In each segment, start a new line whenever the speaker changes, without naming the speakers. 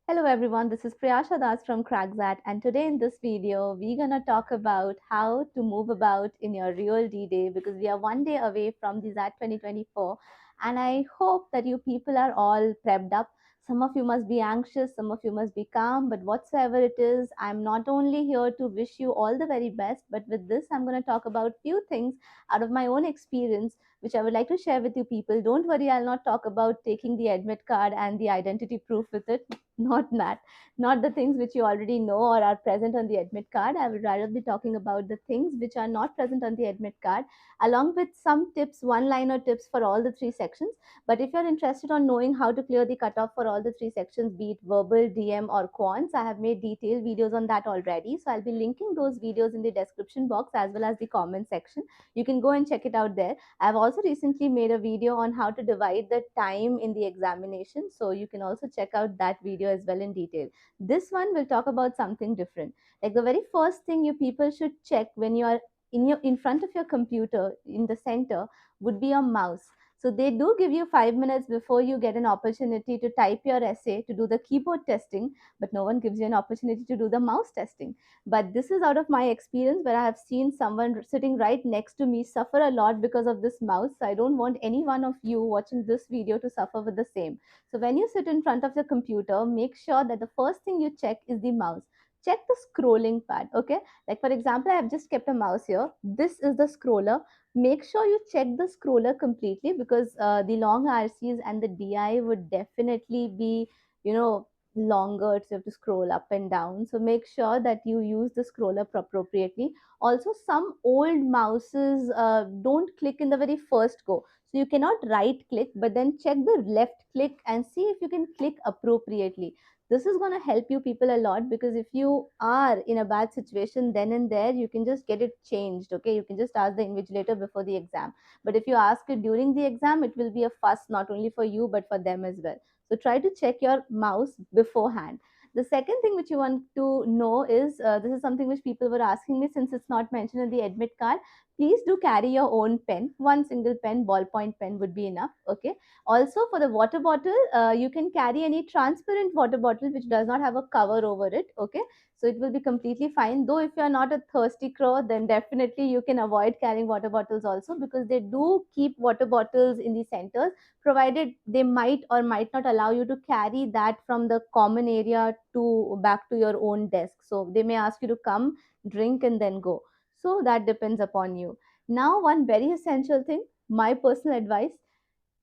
Hello everyone, this is Priyasha Das from XAT, and today in this video we're gonna talk about how to move about in your real D-Day because we are one day away from the XAT 2024, and I hope that you people are all prepped up. Some of you must be anxious, some of you must be calm, but whatsoever it is, I'm not only here to wish you all the very best, but with this I'm gonna talk about few things out of my own experience which I would like to share with you people. Don't worry, I'll not talk about taking the admit card and the identity proof with it. Not that, not the things which you already know or are present on the admit card. I would rather be talking about the things which are not present on the admit card, along with some tips, one liner tips for all the three sections. But if you're interested on knowing how to clear the cutoff for all the three sections, be it verbal, DM, or quants, I have made detailed videos on that already. So I'll be linking those videos in the description box as well as the comment section. You can go and check it out there. I've also recently made a video on how to divide the time in the examination. So you can also check out that video as well in detail. This one will talk about something different. Like the very first thing you people should check when you are in front of your computer in the center would be your mouse. So they do give you 5 minutes before you get an opportunity to type your essay to do the keyboard testing, but no one gives you an opportunity to do the mouse testing. But this is out of my experience where I have seen someone sitting right next to me suffer a lot because of this mouse. So I don't want any one of you watching this video to suffer with the same. So when you sit in front of the computer, make sure that the first thing you check is the mouse. Check the scrolling pad. Okay, like for example, I have just kept a mouse here. This is the scroller. Make sure you check the scroller completely because the long RCs and the DI would definitely be, longer, so you have to scroll up and down. So make sure that you use the scroller appropriately. Also, some old mouses don't click in the very first go, so you cannot right click, but then check the left click and see if you can click appropriately. This is going to help you people a lot because if you are in a bad situation then and there, you can just get it changed. Okay, you can just ask the invigilator before the exam, but if you ask it during the exam, it will be a fuss not only for you but for them as well. So try to check your mouse beforehand. The second thing which you want to know is this is something which people were asking me since it's not mentioned in the admit card. Please do carry your own pen. One single pen, ballpoint pen would be enough. Okay. Also, for the water bottle, you can carry any transparent water bottle which does not have a cover over it. Okay. So it will be completely fine. Though if you are not a thirsty crow, then definitely you can avoid carrying water bottles also because they do keep water bottles in the centers, provided they might or might not allow you to carry that from the common area to back to your own desk. So they may ask you to come, drink, and then go. So that depends upon you. Now, one very essential thing, my personal advice,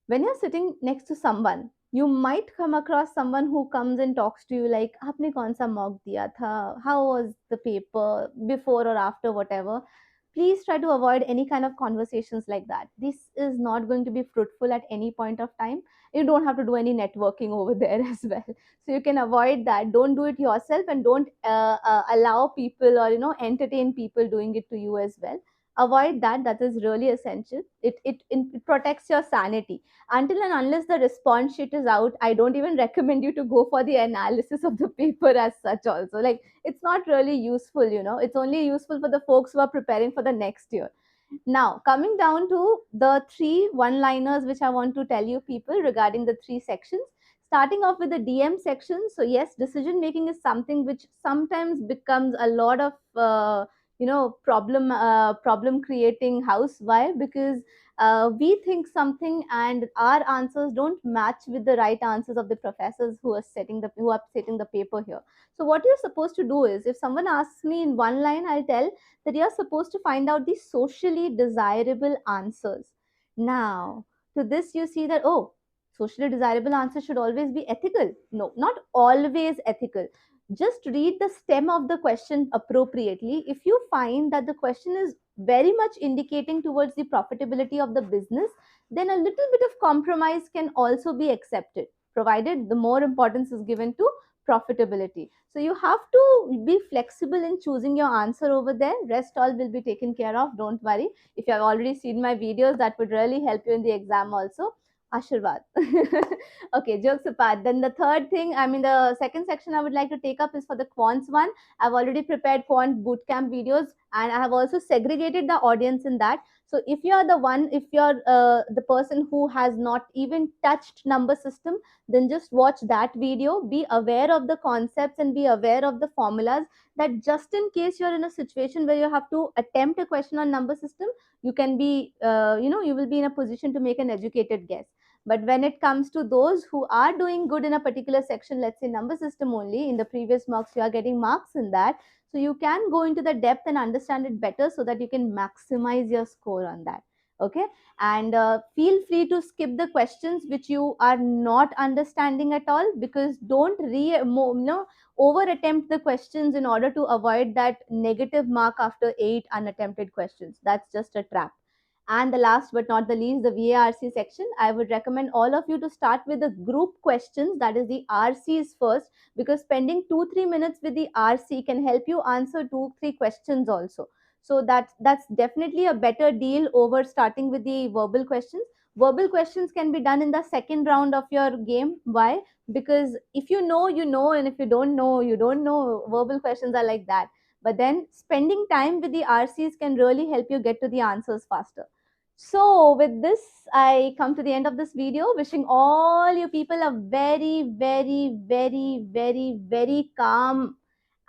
when you're sitting next to someone, you might come across someone who comes and talks to you like, आपने कौन सा mock दिया था? How was the paper before or after, whatever. Please try to avoid any kind of conversations like that. This is not going to be fruitful at any point of time. You don't have to do any networking over there as well. So you can avoid that. Don't do it yourself, and don't allow people or entertain people doing it to you as well. Avoid that. That is really essential. It protects your sanity. Until and unless the response sheet is out, I don't even recommend you to go for the analysis of the paper as such also. Like, it's not really useful. It's only useful for the folks who are preparing for the next year. Now, coming down to the three one liners which I want to tell you people regarding the three sections, starting off with the DM section. So yes, decision making is something which sometimes becomes a lot of problem creating house. Why? Because we think something and our answers don't match with the right answers of the professors who are setting the paper here. So what you're supposed to do is, if someone asks me in one line, I'll tell that you're supposed to find out the socially desirable answers. Now, to this you see that, oh, socially desirable answers should always be ethical. No, not always ethical. Just read the stem of the question appropriately. If you find that the question is very much indicating towards the profitability of the business, then a little bit of compromise can also be accepted, provided the more importance is given to profitability. So you have to be flexible in choosing your answer over there. Rest all will be taken care of. Don't worry. If you have already seen my videos, that would really help you in the exam also. Ashirwad. Okay, jokes apart. Then the third thing, the second section I would like to take up is for the quants one. I've already prepared quant bootcamp videos. And I have also segregated the audience in that. So if you're the one, if you're the person who has not even touched number system, then just watch that video, be aware of the concepts and be aware of the formulas, that just in case you're in a situation where you have to attempt a question on number system, you can be you will be in a position to make an educated guess. But when it comes to those who are doing good in a particular section, let's say number system only, in the previous marks you are getting marks in that, so you can go into the depth and understand it better so that you can maximize your score on that. Okay. And feel free to skip the questions which you are not understanding at all, because don't over attempt the questions in order to avoid that negative mark after 8 unattempted questions. That's just a trap. And the last but not the least, the VARC section. I would recommend all of you to start with the group questions, that is the RCs first, because spending 2-3 minutes with the RC can help you answer 2-3 questions also. So that's definitely a better deal over starting with the verbal questions. Verbal questions can be done in the second round of your game. Why? Because if you know, you know, and if you don't know, you don't know. Verbal questions are like that. But then spending time with the RCs can really help you get to the answers faster. So with this, I come to the end of this video, wishing all you people a very, very, very, very, very calm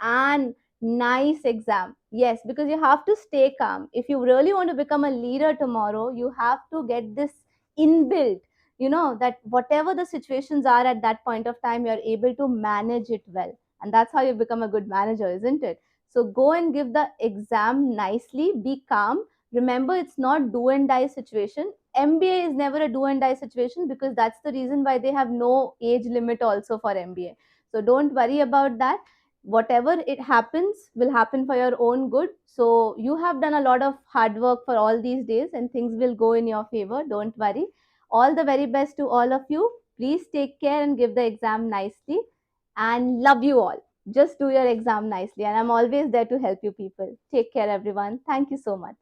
and nice exam. Yes, because you have to stay calm. If you really want to become a leader tomorrow, you have to get this inbuilt, that whatever the situations are at that point of time, you're able to manage it well. And that's how you become a good manager, isn't it? So go and give the exam nicely, be calm. Remember, it's not do and die situation. MBA is never a do and die situation, because that's the reason why they have no age limit also for MBA. So don't worry about that. Whatever it happens will happen for your own good. So you have done a lot of hard work for all these days, and things will go in your favor. Don't worry. All the very best to all of you. Please take care and give the exam nicely, and love you all. Just do your exam nicely, and I'm always there to help you people. Take care, everyone. Thank you so much.